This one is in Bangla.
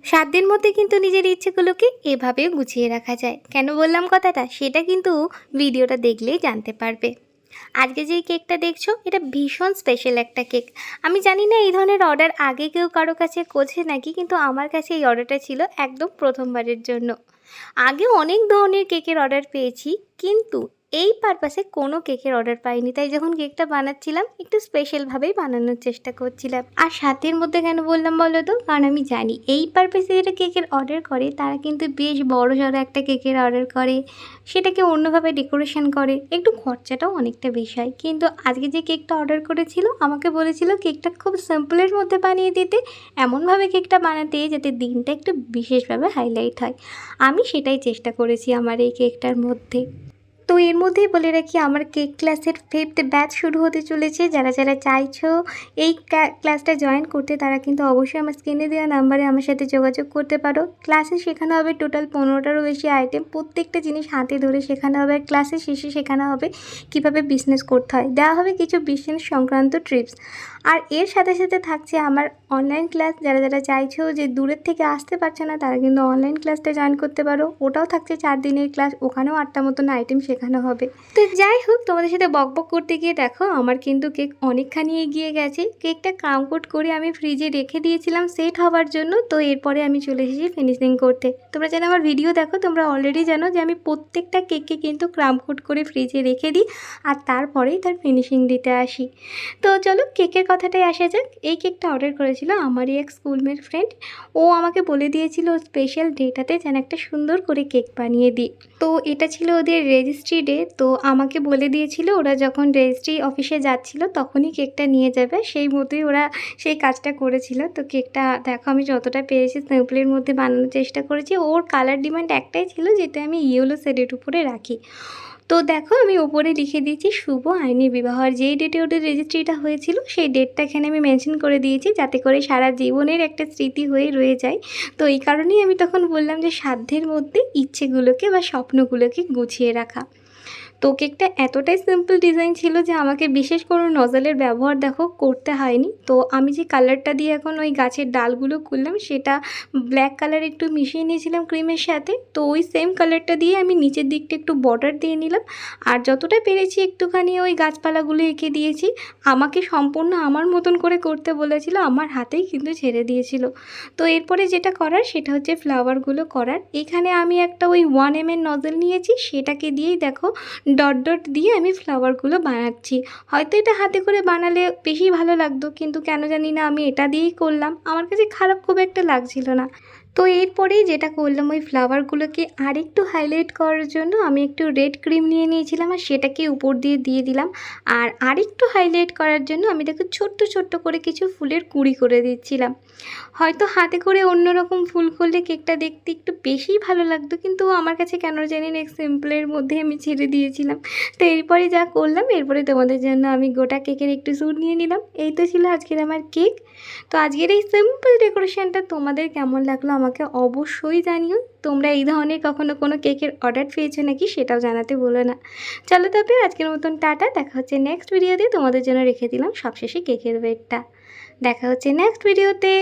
7 দিন মধ্যে কিন্তু নিজের ইচ্ছেগুলোকে এভাবেও গুছিয়ে রাখা যায়। কেন বললাম কথাটা সেটা কিন্তু ভিডিওটা দেখলেই জানতে পারবে। আজকে যেই কেকটা দেখছো এটা ভীষণ স্পেশাল একটা কেক। আমি জানি না এই ধরনের অর্ডার আগে কেউ কারো কাছে করছে নাকি, কিন্তু আমার কাছে এই অর্ডারটা ছিল একদম প্রথমবারের জন্য। আগে অনেক ধরনের কেকের অর্ডার পেয়েছি, কিন্তু এই পারপাসে কোনো কেকের অর্ডার পাইনি। তাই যখন কেকটা বানাচ্ছিলাম একটু স্পেশালভাবেই বানানোর চেষ্টা করছিলাম। আর সাথের মধ্যে কেন বললাম বলো তো, কারণ আমি জানি এই পারপাসে যেটা কেকের অর্ডার করে তারা কিন্তু বেশ বড়সড় একটা কেকের অর্ডার করে, সেটাকে অন্যভাবে ডেকোরেশন করে, একটু খরচাটাও অনেকটা বেশি হয়। কিন্তু আজকে যে কেকটা অর্ডার করেছিল আমাকে বলেছিল কেকটা খুব সিম্পলের মধ্যে বানিয়ে দিতে, এমনভাবে কেকটা বানাতে যাতে দিনটা একটু বিশেষভাবে হাইলাইট হয়। আমি সেটাই চেষ্টা করেছি আমার এই কেকটার মধ্যে। তো এর মধ্যেই বলে রাখি আমার কেক ক্লাসের 5th ব্যাচ শুরু হতে চলেছে। যারা যারা চাইছো এই ক্লাসটা জয়েন করতে তারা কিন্তু অবশ্যই আমার স্ক্রিনে দেওয়া নাম্বারে আমার সাথে যোগাযোগ করতে পারো। ক্লাসে শেখানো হবে টোটাল 15টারও বেশি আইটেম, প্রত্যেকটা জিনিস হাতে ধরে শেখানো হবে। ক্লাসের শেষে শেখানো হবে কীভাবে বিজনেস করতে হয়, দেওয়া হবে কিছু বিজনেস সংক্রান্ত ট্রিপস। আর এর সাথে সাথে থাকছে আমার অনলাইন ক্লাস। যারা যারা চাইছো যে দূরের থেকে আসতে পারছে না তারা কিন্তু অনলাইন ক্লাসটা জয়েন করতে পারো। ওটাও থাকছে 4 দিনের ক্লাস, ওখানেও 8টা মতন আইটেম শেখানো হবে। তো যাই হোক, তোমাদের সাথে বকবক করতে গিয়ে দেখো আমার কিন্তু কেক অনেকখানি এগিয়ে গেছে। কেকটা ক্রাউন করে আমি ফ্রিজে রেখে দিয়েছিলাম সেট হওয়ার জন্য। তো এরপরে আমি চলে এসেছি ফিনিশিং করতে। তোমরা যেন আমার ভিডিও দেখো তোমরা অলরেডি জানো যে আমি প্রত্যেকটা কেককে কিন্তু ক্রাউন করে ফ্রিজে রেখে দিই আর তারপরেই তার ফিনিশিং দিতে আসি। তো চলো কেকের কথাটাই আসা যাক। এই কেকটা অর্ডার করেছিল আমারই এক স্কুলমেট ফ্রেন্ড। ও আমাকে বলে দিয়েছিল স্পেশাল ডেটাতে যেন একটা সুন্দর করে কেক বানিয়ে দিই। তো এটা ছিল ওদের রেজিস্ট্রি ডে। তো আমাকে বলে দিয়েছিল ওরা যখন রেজিস্ট্রি অফিসে যাচ্ছিল তখনই কেকটা নিয়ে যাবে, সেই মতোই ওরা সেই কাজটা করেছিল। তো কেকটা দেখো আমি যতটা পেরেছি সিম্পলের মধ্যে বানানোর চেষ্টা করেছি। ওর কালার ডিমান্ড একটাই ছিল যেটা আমি ইয়েলো শেডের উপরে রাখি। তো দেখো আমি ওপরে লিখে দিয়েছি শুভ আইনি বিবাহ। আর যেই ডেটে ওদের রেজিস্ট্রিটা হয়েছিল সেই ডেটটা এখানে আমি মেনশন করে দিয়েছি যাতে করে সারা জীবনের একটা স্মৃতি হয়ে রয়ে যায়। তো এই কারণেই আমি তখন বললাম যে সাধ্যের মধ্যে ইচ্ছেগুলোকে বা স্বপ্নগুলোকে গুছিয়ে রাখা। তো কেকটা এতটাই সিম্পল ডিজাইন ছিল যে আমাকে বিশেষ কোনো নজলের ব্যবহার দেখো করতে হয়নি। তো আমি যে কালারটা দিয়ে এখন ওই গাছের ডালগুলো করলাম সেটা ব্ল্যাক কালার একটু মিশিয়ে নিয়েছিলাম ক্রিমের সাথে। তো ওই সেম কালারটা দিয়ে আমি নিচের দিকটা একটু বর্ডার দিয়ে নিলাম আর যতটা পেরেছি একটুখানি ওই গাছপালাগুলো এঁকে দিয়েছি। আমাকে সম্পূর্ণ আমার মতন করে করতে বলেছিল, আমার হাতেই কিন্তু ছেড়ে দিয়েছিল। তো এরপরে যেটা করার সেটা হচ্ছে ফ্লাওয়ারগুলো করার। এখানে আমি একটা ওই 1 ml নজল নিয়েছি, সেটাকে দিয়েই দেখো ডট ডট দিয়ে আমি ফ্লাওয়ারগুলো বানাচ্ছি। হয়তো এটা হাতে করে বানালে বেশি ভালো লাগতো, কিন্তু কেন জানি না আমি এটা দিয়েই করলাম, আমার কাছে খারাপ খুব একটা লাগছিল না। তো এরপরেই যেটা করলাম ওই ফ্লাওয়ারগুলোকে আরেকটু হাইলাইট করার জন্য আমি একটু রেড ক্রিম নিয়ে নিয়েছিলাম আর সেটাকে উপর দিয়ে দিলাম। আর আরেকটু হাইলাইট করার জন্য আমি দেখো ছোট্ট ছোট্ট করে কিছু ফুলের কুঁড়ি করে দিচ্ছিলাম। হয়তো হাতে করে অন্যরকম ফুল করলে কেকটা দেখতে একটু বেশিই ভালো লাগতো, কিন্তু আমার কাছে কেন জানি না সিম্পলের মধ্যে আমি ছেড়ে দিয়েছিলাম। তো এরপরে যা করলাম, এরপরে তোমাদের জন্য আমি গোটা কেকের একটু স্যুট নিয়ে নিলাম। এই তো ছিল আজকের আমার কেক। তো আজকের এই সিম্পল ডেকোরেশনটা তোমাদের কেমন লাগলো আমাকে অবশ্যই জানিও। তোমরা এই ধরনের কখনো কোনো কেকের অর্ডার পেয়েছো নাকি সেটাও জানাতে ভুলো না। চলো তবে আজকের মতন টাটা, দেখা হচ্ছে নেক্সট ভিডিওতে। তোমাদের জন্য রেখে দিলাম সবশেষে কেকের ওয়েটটা। দেখা হচ্ছে নেক্সট ভিডিওতে।